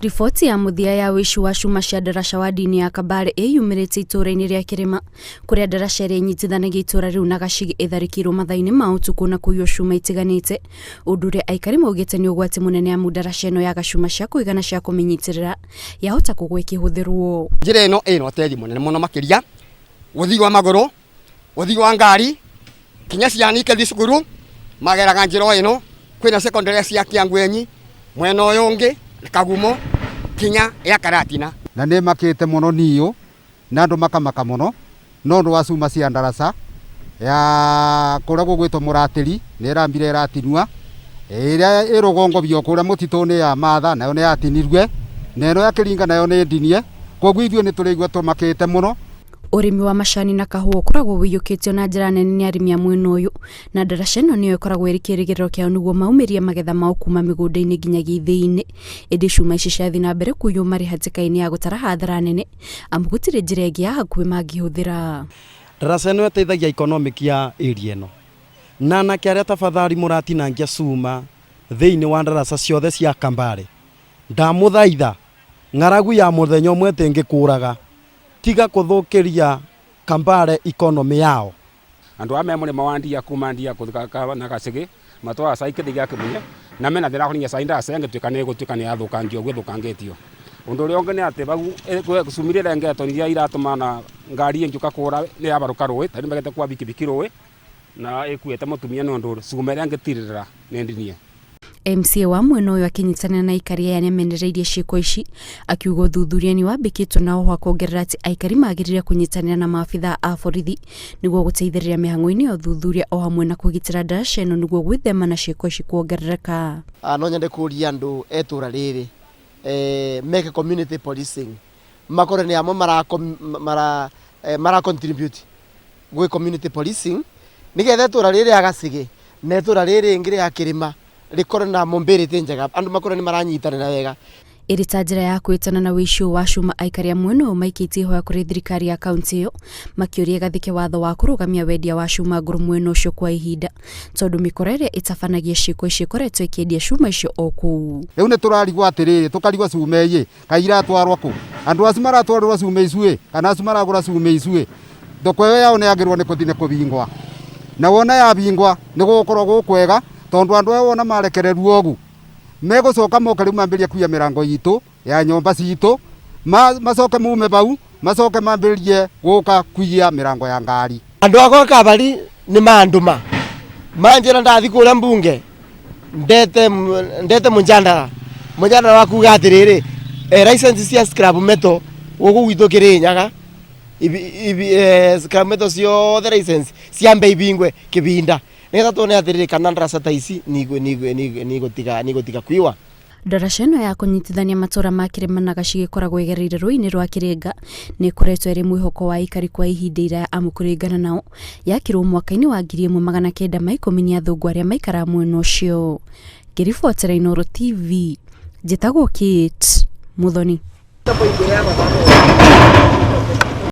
Riboti ya muthia ya wici wa cuma cia ndaraca wa dini ya Kabere ĩyumĩrĩte itũũra-inĩ rĩa Kĩrĩma kũrĩa ndaraca ĩrĩa ĩnyitithanagia itũũra rĩu na gacigi ĩtharĩkĩirwo mathaa-inĩ ma ũtukũ na kũiywo cuma itiganĩte, ũndũ ũrĩa aikari maugĩte nĩ ũgwati mũnene amu ndaraca ĩno ya gacuma cia kũigana cia kũmĩnyitĩrĩra yahota kũgũa ĩkĩhũthĩrwo. Njĩra ĩno ĩna ũteithio mũnene mũno makĩria, ũthii wa magũrũ, ũthii wa ngari, kinya ciana ikĩthiĩ cukuru mageraga njĩra ĩno. Kwĩna secondary cia Kĩangwenyi, mwena ũyũ ũngĩ Kagumo, kinya ya Karatina. Na nĩ makĩte mũno niyo na andũ makamaka mũno no ndũ wa cuma cia ndaraca ya kũrĩa gũgwĩtwo mũratĩri nĩ ĩrambire ĩratinua, ĩrĩa ĩrũgongo bio kũrĩa mũtitũ-inĩ ya Matha nayo nĩ yatinirwe, na ĩno ya Kĩringa nayo nĩ ndinie. Koguo ithuĩ nĩ tũrĩigua tũmakĩte mũno. Ũrĩmi wa macani na kahũa ũkoragwo wĩiyũkĩtio na njĩra nene nĩ arĩmi a mwena ũyũ, na ndaraca ĩno nĩyo ĩkoragwo ĩrĩ kĩĩrĩgĩrĩro kĩao nĩguo maumĩrie magetha mao kuma mĩgũnda-inĩ nginyagia ithĩi-inĩ. Ĩndĩ cuma ici ciathiĩ na mbere kũiywo marĩ hatĩka-inĩ ya gũtara hathara nene amu gũtirĩ njĩra ĩngĩ ya hakuhĩ mangĩhũthĩra. Ndaraca ĩno ĩteithagia economic ya area ĩno, na anake arĩa tafadhali mũratinangia cuma thĩinĩ wa ndaraca ciothe cia Kabere, ndamũthaitha ng'aragu ya mũthenya ũmwe ĩngĩkũraga tiga kũthũkĩria Kabere economy yao. Andu ame mũrĩmo wa ndia kuma ndia kũthika na gacigi matwara saikĩthi gĩa Kĩmunye na mena thĩra kũringia sainda sengĩtuĩka nĩ yathũkangio gwĩthũkangĩtio. Ũndũ ũrĩa ũngĩ nĩ atĩ bau cumire rengeto iria iratũma na ngari njũka kũra nĩ yabarũka rũũi, tari magete kwa bikibiki rũũi na ĩkuĩte mũtumia nĩ ũndũ cuma ĩrĩa ngĩtirĩrĩra nĩ ndinie. MCA wa mwena ũyũ akĩnyitanĩra na aikari aya nĩamenereirie ciĩko ici, akiuga ũthuthuria nĩ wambĩkĩtwo na oho akongerera atĩ aikari magĩrĩire kũnyitanĩra na maabithaa a borithi nĩguo gũteithĩrĩria mĩhang'o-inĩ ya ũthuthuria o hamwe na kũgitĩra ndaraca ĩno nĩguo gwĩthema na ciĩko ici kuongerereka. No nyende kũria andũ etũũra rĩrĩ meke community policing, makore nĩ amwe mara contribute gwĩ community policing nĩgetha etũũra rĩrĩ ya gacigi na etũũra rĩrĩ ngĩrĩ ya Kĩrĩma rĩkorwo na mombĩrĩte njega, andũ makorwo nĩ maranyitanĩra wega. Ĩrĩ ta njĩra ya kwĩtana na wĩici wa cuma, aikari a mwena ũyũ maikĩtie ihoya kũrĩ thirikari ya kaunti ĩyo makĩũria gathĩke watho wa kũrũgamia wendia wa cuma ngũrũ mwena ũcio kwa ihinda, tondũ mĩkora ĩrĩa ĩtabanagia ciĩko ici ĩkoretwo ĩkĩendia cuma icio o kũu. Rĩu nĩ tũrarigwo atĩrĩrĩ, tũkarigwo cuma ĩyĩ kaĩ iratwarwo kũ? Andũ acio maratwarĩrwo cuma icuĩ kana acio maragũra cuma icuĩ, thoko ĩyo yao nĩ yagĩrĩirwo nĩ gũthiĩ kũbingwa, na wona yabingwa nĩ gũgũkorwo gũkwega tondu andu aya wona marekererwo ũgu megũcoka moke rĩu mambĩrĩrie kũiya mĩrango itũ ya nyũmba citũ, macoke mume bau macoke mambĩrĩrie gũka kũiya mĩrango ya ngari. Andũ akwa Kabere nĩ mandũma manjĩra ndathi kũrĩa mbunge ndete mũnjandara wa kuga atĩrĩrĩ license cia scrap metal gũkũ gwitũ Kĩrĩnyaga scrap metal ciothe license ciambe ibingwe kĩbinda nĩgetha tuone atĩrĩrĩ kana ndaraca ta ici nĩgũtiga kũiywa. Ndaraca ĩno ya kũnyitithania matũũra ma Kĩrĩma na gacigi ĩkoragwo ĩgereire rũũi-inĩ rwa Kĩrĩnga nĩ ĩkoretwo ĩrĩ mwĩhoko wa aikari kwa ihinda iraya amu kũringana nao yakirwo mwaka-inĩ wa 1910 nĩ athũngũ arĩa maikaraga mwena ũcio. Ngĩribotera Inooro TV, njĩtagwo Kate Muthoni.